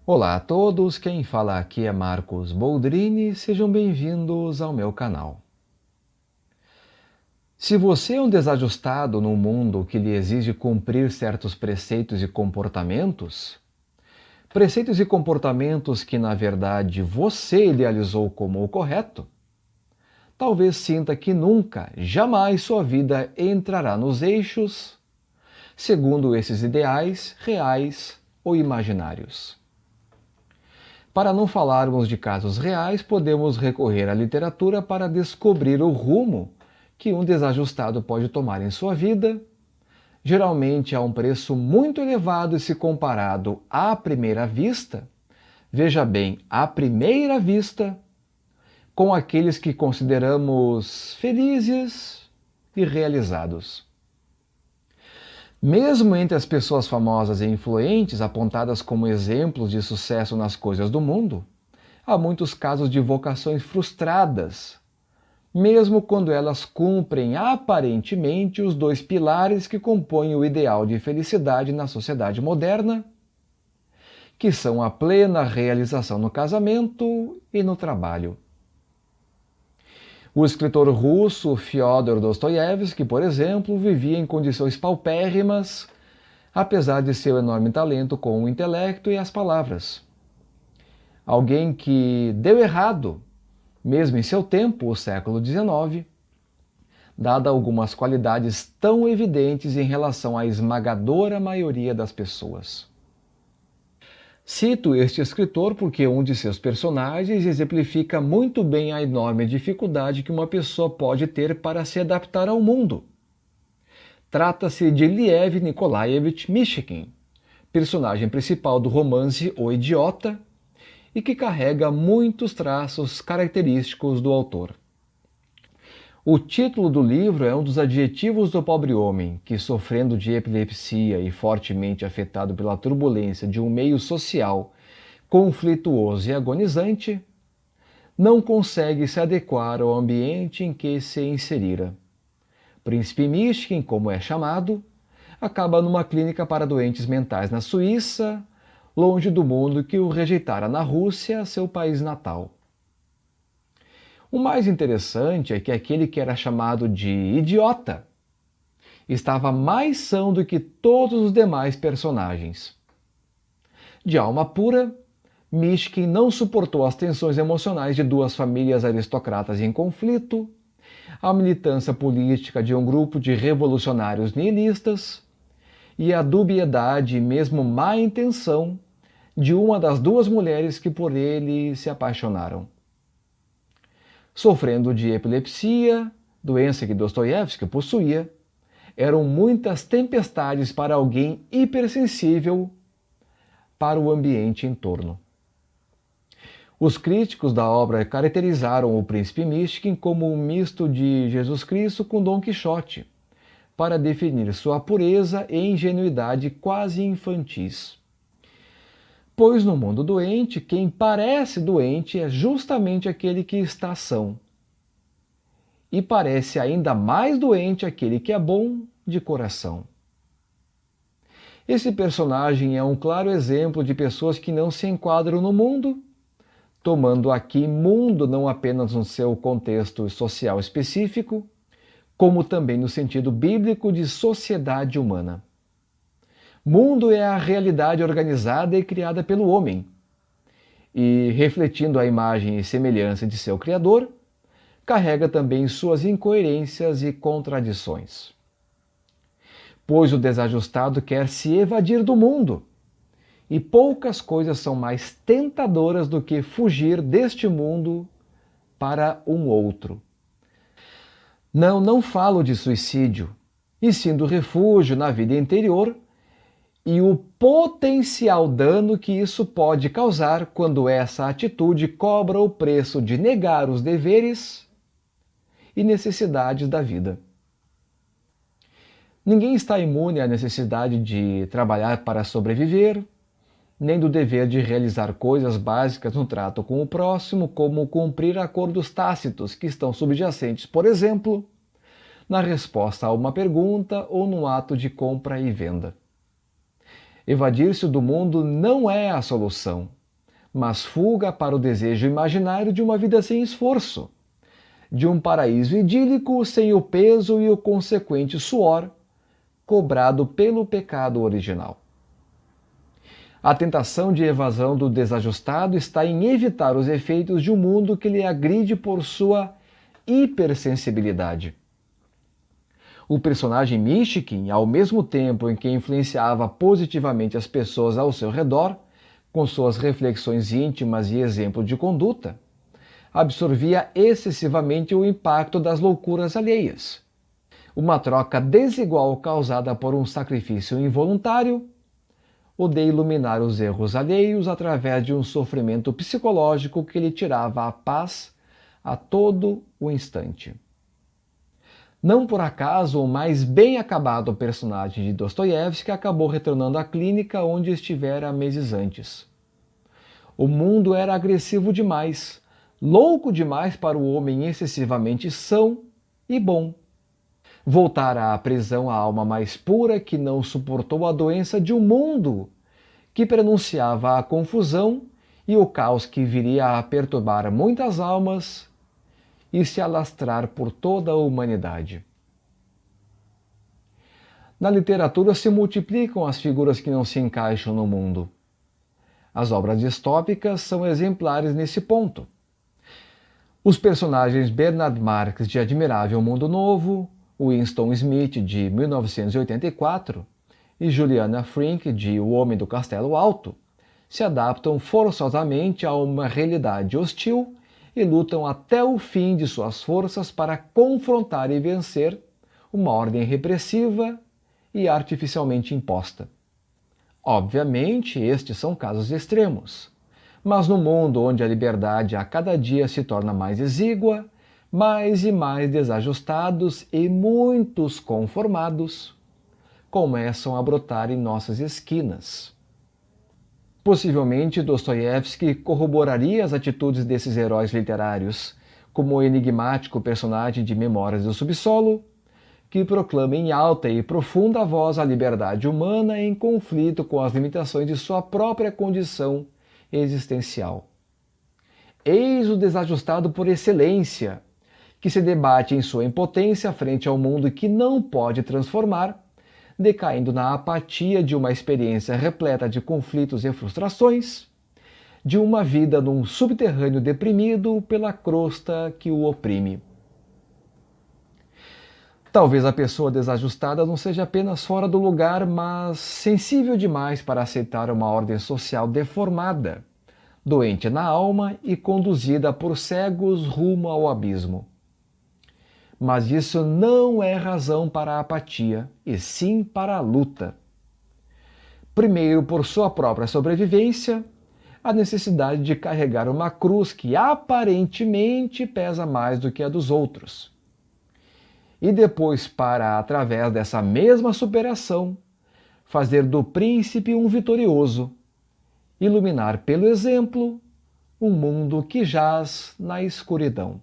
Olá a todos, quem fala aqui é Marcos Boldrini, sejam bem-vindos ao meu canal. Se você é um desajustado num mundo que lhe exige cumprir certos preceitos e comportamentos que na verdade você idealizou como o correto, talvez sinta que nunca, jamais sua vida entrará nos eixos segundo esses ideais reais ou imaginários. Para não falarmos de casos reais, podemos recorrer à literatura para descobrir o rumo que um desajustado pode tomar em sua vida, geralmente a um preço muito elevado se comparado à primeira vista, veja bem, à primeira vista, com aqueles que consideramos felizes e realizados. Mesmo entre as pessoas famosas e influentes, apontadas como exemplos de sucesso nas coisas do mundo, há muitos casos de vocações frustradas, mesmo quando elas cumprem aparentemente os dois pilares que compõem o ideal de felicidade na sociedade moderna, que são a plena realização no casamento e no trabalho. O escritor russo Fyodor Dostoiévski, por exemplo, vivia em condições paupérrimas, apesar de seu enorme talento com o intelecto e as palavras. Alguém que deu errado, mesmo em seu tempo, o século XIX, dada algumas qualidades tão evidentes em relação à esmagadora maioria das pessoas. Cito este escritor porque um de seus personagens exemplifica muito bem a enorme dificuldade que uma pessoa pode ter para se adaptar ao mundo. Trata-se de Liev Nikolaevich Mishkin, personagem principal do romance O Idiota, e que carrega muitos traços característicos do autor. O título do livro é um dos adjetivos do pobre homem que, sofrendo de epilepsia e fortemente afetado pela turbulência de um meio social conflituoso e agonizante, não consegue se adequar ao ambiente em que se inserira. Príncipe Mishkin, como é chamado, acaba numa clínica para doentes mentais na Suíça, longe do mundo que o rejeitara na Rússia, seu país natal. O mais interessante é que aquele que era chamado de idiota estava mais são do que todos os demais personagens. De alma pura, Mishkin não suportou as tensões emocionais de duas famílias aristocratas em conflito, a militância política de um grupo de revolucionários nihilistas e a dubiedade e mesmo má intenção de uma das duas mulheres que por ele se apaixonaram. Sofrendo de epilepsia, doença que Dostoiévski possuía, eram muitas tempestades para alguém hipersensível para o ambiente em torno. Os críticos da obra caracterizaram o príncipe Mishkin como um misto de Jesus Cristo com Dom Quixote, para definir sua pureza e ingenuidade quase infantis. Pois no mundo doente, quem parece doente é justamente aquele que está são. E parece ainda mais doente aquele que é bom de coração. Esse personagem é um claro exemplo de pessoas que não se enquadram no mundo, tomando aqui mundo não apenas no seu contexto social específico, como também no sentido bíblico de sociedade humana. Mundo é a realidade organizada e criada pelo homem, e, refletindo a imagem e semelhança de seu Criador, carrega também suas incoerências e contradições. Pois o desajustado quer se evadir do mundo, e poucas coisas são mais tentadoras do que fugir deste mundo para um outro. Não falo de suicídio, e sim do refúgio na vida interior e o potencial dano que isso pode causar quando essa atitude cobra o preço de negar os deveres e necessidades da vida. Ninguém está imune à necessidade de trabalhar para sobreviver, nem do dever de realizar coisas básicas no trato com o próximo, como cumprir acordos tácitos que estão subjacentes, por exemplo, na resposta a uma pergunta ou no ato de compra e venda. Evadir-se do mundo não é a solução, mas fuga para o desejo imaginário de uma vida sem esforço, de um paraíso idílico sem o peso e o consequente suor cobrado pelo pecado original. A tentação de evasão do desajustado está em evitar os efeitos de um mundo que lhe agride por sua hipersensibilidade. O personagem Mishkin, ao mesmo tempo em que influenciava positivamente as pessoas ao seu redor, com suas reflexões íntimas e exemplo de conduta, absorvia excessivamente o impacto das loucuras alheias. Uma troca desigual causada por um sacrifício involuntário, ou de iluminar os erros alheios através de um sofrimento psicológico que lhe tirava a paz a todo o instante. Não por acaso o mais bem acabado personagem de Dostoiévski acabou retornando à clínica onde estivera meses antes. O mundo era agressivo demais, louco demais para o homem excessivamente são e bom. Voltara à prisão a alma mais pura que não suportou a doença de um mundo que prenunciava a confusão e o caos que viria a perturbar muitas almas e se alastrar por toda a humanidade. Na literatura se multiplicam as figuras que não se encaixam no mundo. As obras distópicas são exemplares nesse ponto. Os personagens Bernard Marx de Admirável Mundo Novo, Winston Smith de 1984 e Juliana Frink de O Homem do Castelo Alto se adaptam forçosamente a uma realidade hostil e lutam até o fim de suas forças para confrontar e vencer uma ordem repressiva e artificialmente imposta. Obviamente, estes são casos extremos, mas no mundo onde a liberdade a cada dia se torna mais exígua, mais e mais desajustados e muitos conformados começam a brotar em nossas esquinas. Possivelmente Dostoiévski corroboraria as atitudes desses heróis literários, como o enigmático personagem de Memórias do Subsolo, que proclama em alta e profunda voz a liberdade humana em conflito com as limitações de sua própria condição existencial. Eis o desajustado por excelência, que se debate em sua impotência frente ao mundo que não pode transformar, decaindo na apatia de uma experiência repleta de conflitos e frustrações, de uma vida num subterrâneo deprimido pela crosta que o oprime. Talvez a pessoa desajustada não seja apenas fora do lugar, mas sensível demais para aceitar uma ordem social deformada, doente na alma e conduzida por cegos rumo ao abismo. Mas isso não é razão para a apatia, e sim para a luta. Primeiro, por sua própria sobrevivência, a necessidade de carregar uma cruz que aparentemente pesa mais do que a dos outros. E depois para, através dessa mesma superação, fazer do príncipe um vitorioso, iluminar pelo exemplo um mundo que jaz na escuridão.